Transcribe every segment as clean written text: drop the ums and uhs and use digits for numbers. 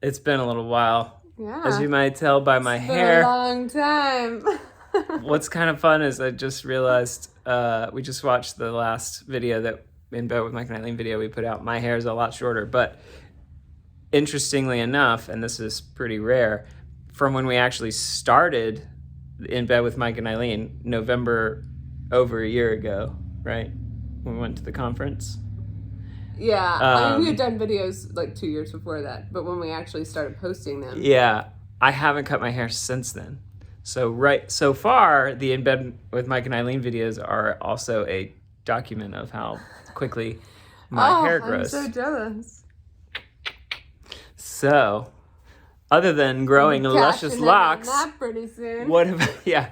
It's been a little while. Yeah. As you might tell by my hair. It's been a long time. What's kind of fun is I just realized we just watched the last video that In Bed with Mike and Eileen video we put out. My hair is a lot shorter, but interestingly enough, and this is pretty rare, from when we actually started In Bed with Mike and Eileen, November, over a year ago, right? When we went to the conference. Yeah, I mean, we had done videos like 2 years before that, but when we actually started posting them. Yeah, I haven't cut my hair since then. So far, the In Bed with Mike and Eileen videos are also a document of how quickly my hair grows. I'm so jealous. So, other than growing luscious locks, that pretty soon. what have,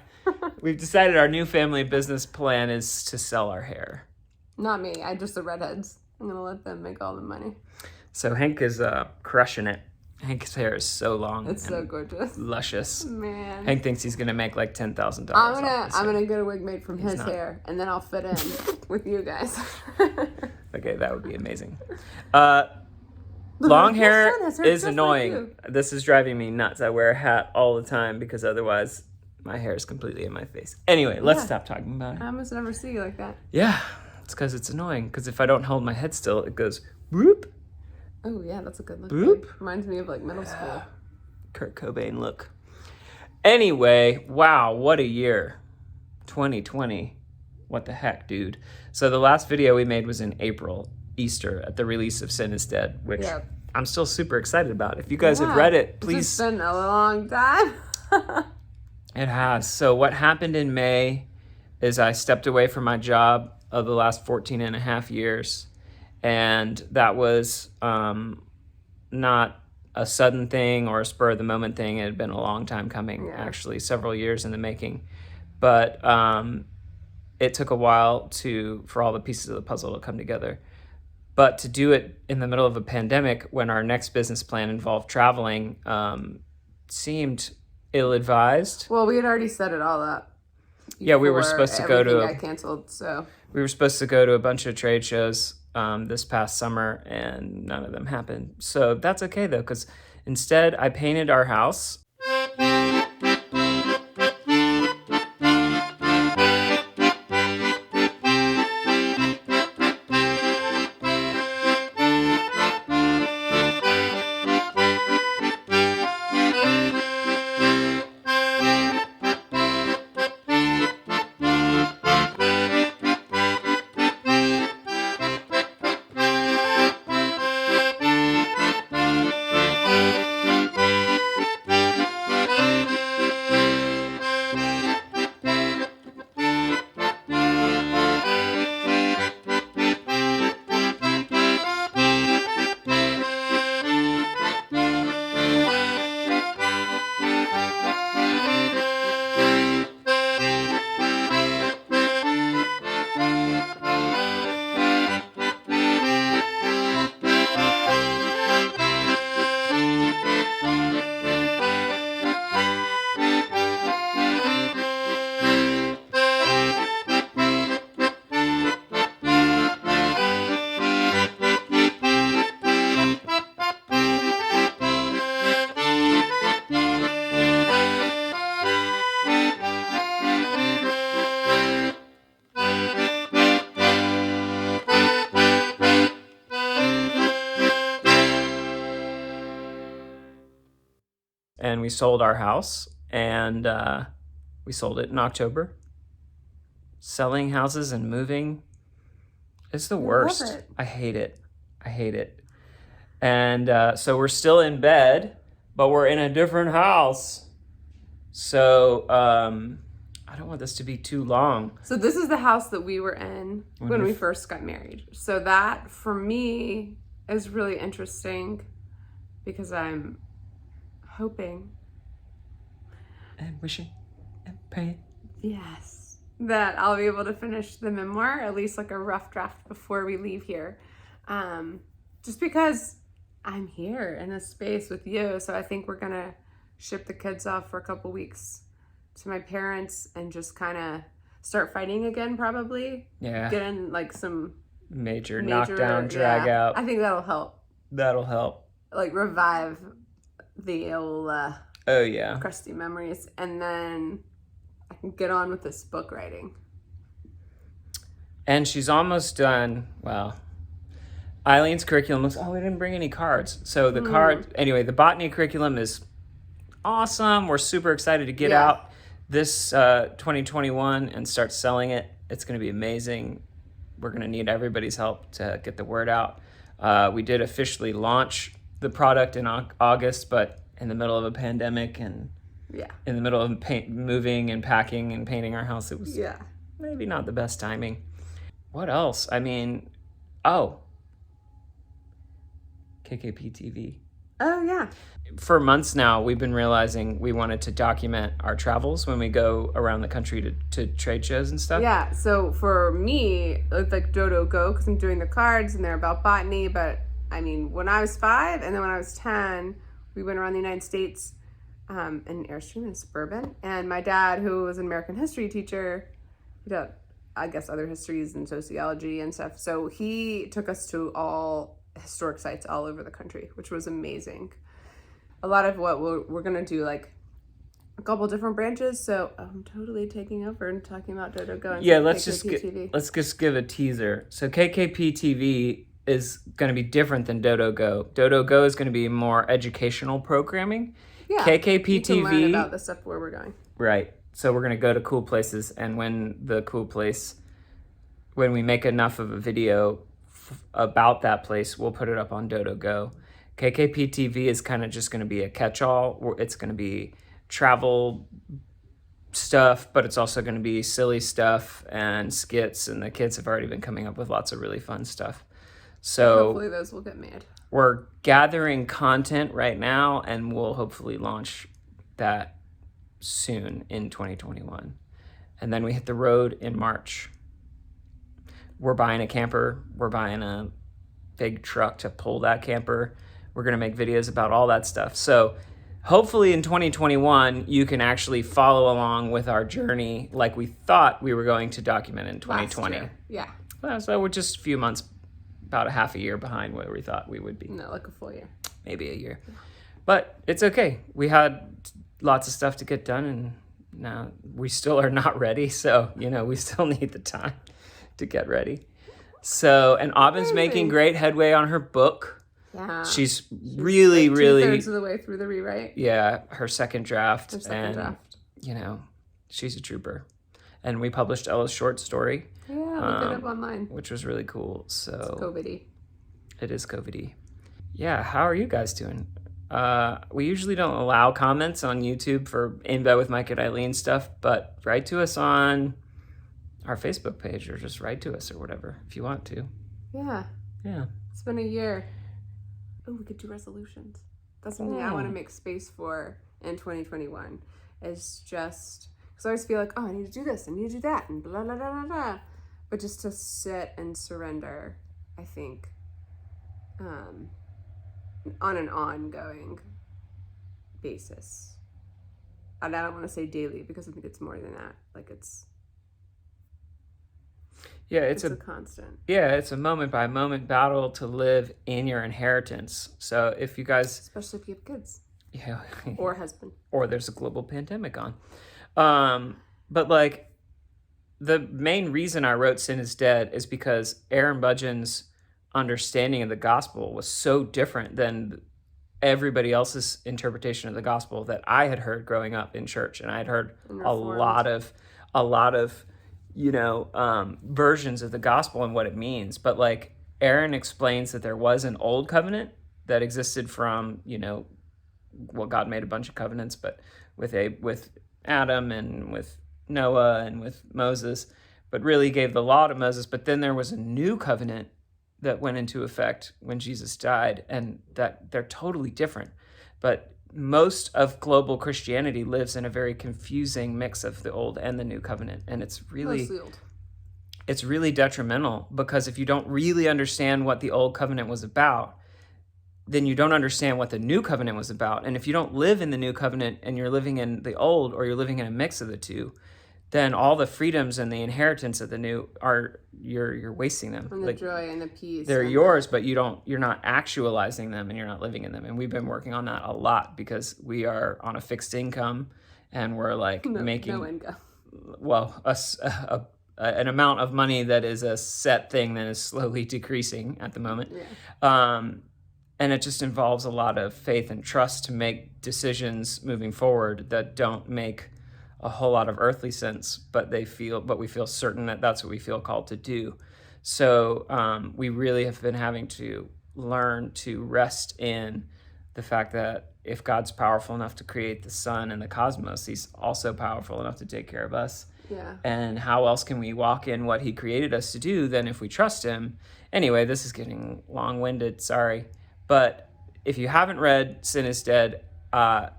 we've decided our new family business plan is to sell our hair. Not me, just the redheads. I'm gonna let them make all the money. So Hank is crushing it. Hank's hair is so long. It's so gorgeous. Luscious. Man. Hank thinks he's gonna make like $10,000. I'm gonna get a wig made from his hair, and then I'll fit in with you guys. Okay, that would be amazing. Long hair is annoying. This is driving me nuts. I wear a hat all the time because otherwise my hair is completely in my face. Anyway, let's stop talking about it. I almost never see you like that. Yeah, it's because it's annoying. Because if I don't hold my head still, it goes whoop. Oh yeah, that's a good look. Boop. Reminds me of like middle school. Kurt Cobain look. Anyway, wow, what a year. 2020. What the heck, dude? So the last video we made was in April, Easter, at the release of Sin is Dead, which I'm still super excited about. If you guys have read it, please. It's been a long time. It has. So what happened in May is I stepped away from my job of the last 14 and a half years. And that was not a sudden thing or a spur of the moment thing. It had been a long time coming, actually, several years in the making. But it took a while for all the pieces of the puzzle to come together. But to do it in the middle of a pandemic when our next business plan involved traveling seemed ill-advised. Well, we had already set it all up. Yeah, we were supposed to go to. Everything got canceled, so. We were supposed to go to a bunch of trade shows this past summer, and none of them happened. So that's okay, though, because instead I painted our house. And we sold our house, and we sold it in October. Selling houses and moving is the worst. Love it. I hate it. And so we're still in bed, but we're in a different house. So I don't want this to be too long. So this is the house that we were in when we first got married. So that, for me, is really interesting because I'm hoping and wishing and praying, yes, that I'll be able to finish the memoir, at least like a rough draft before we leave here, just because I'm here in this space with you. So I think we're gonna ship the kids off for a couple weeks to my parents and just kind of start fighting again, probably. Get in like some major knockdown, drag out. I think that'll help. Like revive the old Oh, yeah. crusty memories, and then I can get on with this book writing. And she's almost done. Well, Eileen's curriculum looks. Oh, we didn't bring any cards. So the anyway, the botany curriculum is awesome. We're super excited to get out this 2021 and start selling it. It's going to be amazing. We're going to need everybody's help to get the word out. We did officially launch the product in August, but in the middle of a pandemic and in the middle of moving and packing and painting our house, it was maybe not the best timing. What else? I mean, KKP TV. Oh, yeah. For months now, we've been realizing we wanted to document our travels when we go around the country to trade shows and stuff. Yeah, so for me, like Dodo Go, because I'm doing the cards and they're about botany, but I mean, when I was 5 and then when I was 10, we went around the United States in Airstream and Suburban. And my dad, who was an American history teacher, I guess other histories and sociology and stuff, so he took us to all historic sites all over the country, which was amazing. A lot of what we're gonna do, like a couple different branches. So I'm totally taking over and talking about Dodo Go. And let's just give a teaser. So KKP TV is going to be different than Dodo Go. Dodo Go is going to be more educational programming. Yeah, KKP you can TV learn about the stuff where we're going. Right. So we're going to go to cool places, and when we make enough of a video about that place, we'll put it up on Dodo Go. KKP TV is kind of just going to be a catch-all. It's going to be travel stuff, but it's also going to be silly stuff and skits, and the kids have already been coming up with lots of really fun stuff. So hopefully those will get made. We're gathering content right now, and we'll hopefully launch that soon in 2021. And then we hit the road in March. We're buying a camper. We're buying a big truck to pull that camper. We're going to make videos about all that stuff. So hopefully in 2021, you can actually follow along with our journey like we thought we were going to document in 2020. Last year. Yeah. Well, so we're just a few months, about a half a year behind where we thought we would be. No, like a full year. Maybe a year. But it's okay. We had lots of stuff to get done, and now we still are not ready. So, we still need the time to get ready. So, and Aubyn's making great headway on her book. Yeah. She's really, like really 2/3 of the way through the rewrite. Yeah, her second draft. Draft. She's a trooper. And we published Ella's short story. Yeah, look it up online. Which was really cool. So it's COVID-y. It is COVID-y. Yeah, how are you guys doing? We usually don't allow comments on YouTube for In Bed with Mike and Eileen stuff, but write to us on our Facebook page, or just write to us or whatever if you want to. Yeah. Yeah. It's been a year. Oh, we could do resolutions. That's something I want to make space for in 2021. It's just, because I always feel like, I need to do this, I need to do that, and blah, blah, blah, blah, blah. But just to sit and surrender, I think, on an ongoing basis. And I don't want to say daily, because I think it's more than that. Like it's a constant. Yeah, it's a moment by moment battle to live in your inheritance. So if you guys, especially if you have kids, or husband, or there's a global pandemic on, but like the main reason I wrote Sin is Dead is because Aaron Budgeon's understanding of the gospel was so different than everybody else's interpretation of the gospel that I had heard growing up in church, and I had heard a lot of versions of the gospel and what it means. But like Aaron explains that there was an old covenant that existed from, God made a bunch of covenants, but with Adam and with Noah and with Moses, but really gave the law to Moses. But then there was a new covenant that went into effect when Jesus died, and that they're totally different. But most of global Christianity lives in a very confusing mix of the old and the new covenant, and it's really detrimental, because if you don't really understand what the old covenant was about, then you don't understand what the new covenant was about. And if you don't live in the new covenant and you're living in the old, or you're living in a mix of the two, then all the freedoms and the inheritance of the new are you're wasting them. And the Like, joy and the peace. they're and yours, but you're not actualizing them, and you're not living in them. And we've been working on that a lot because we are on a fixed income, and we're like making no income. well an amount of money that is a set thing that is slowly decreasing at the moment. Yeah. And it just involves a lot of faith and trust to make decisions moving forward that don't make a whole lot of earthly sense, but we feel certain that that's what we feel called to do. So we really have been having to learn to rest in the fact that if God's powerful enough to create the sun and the cosmos, he's also powerful enough to take care of us. Yeah. And how else can we walk in what he created us to do than if we trust him? Anyway, this is getting long-winded, sorry. But if you haven't read Sin is Dead, I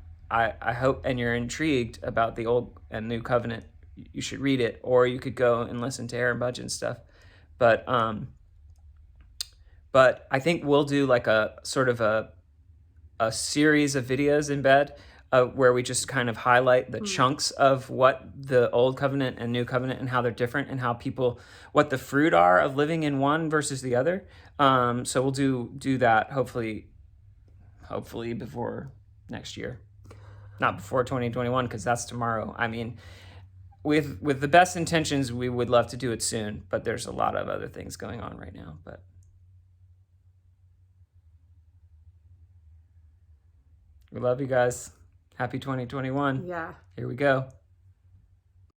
hope, and you're intrigued about the Old and New Covenant, you should read it, or you could go and listen to Aaron Budge and stuff. But I think we'll do like a sort of a series of videos in bed where we just kind of highlight the chunks of what the Old Covenant and New Covenant and how they're different, and how what the fruit are of living in one versus the other. So we'll do that hopefully before next year. Not before 2021, because that's tomorrow. I mean, with the best intentions, we would love to do it soon, but there's a lot of other things going on right now. But we love you guys. Happy 2021. Yeah. Here we go.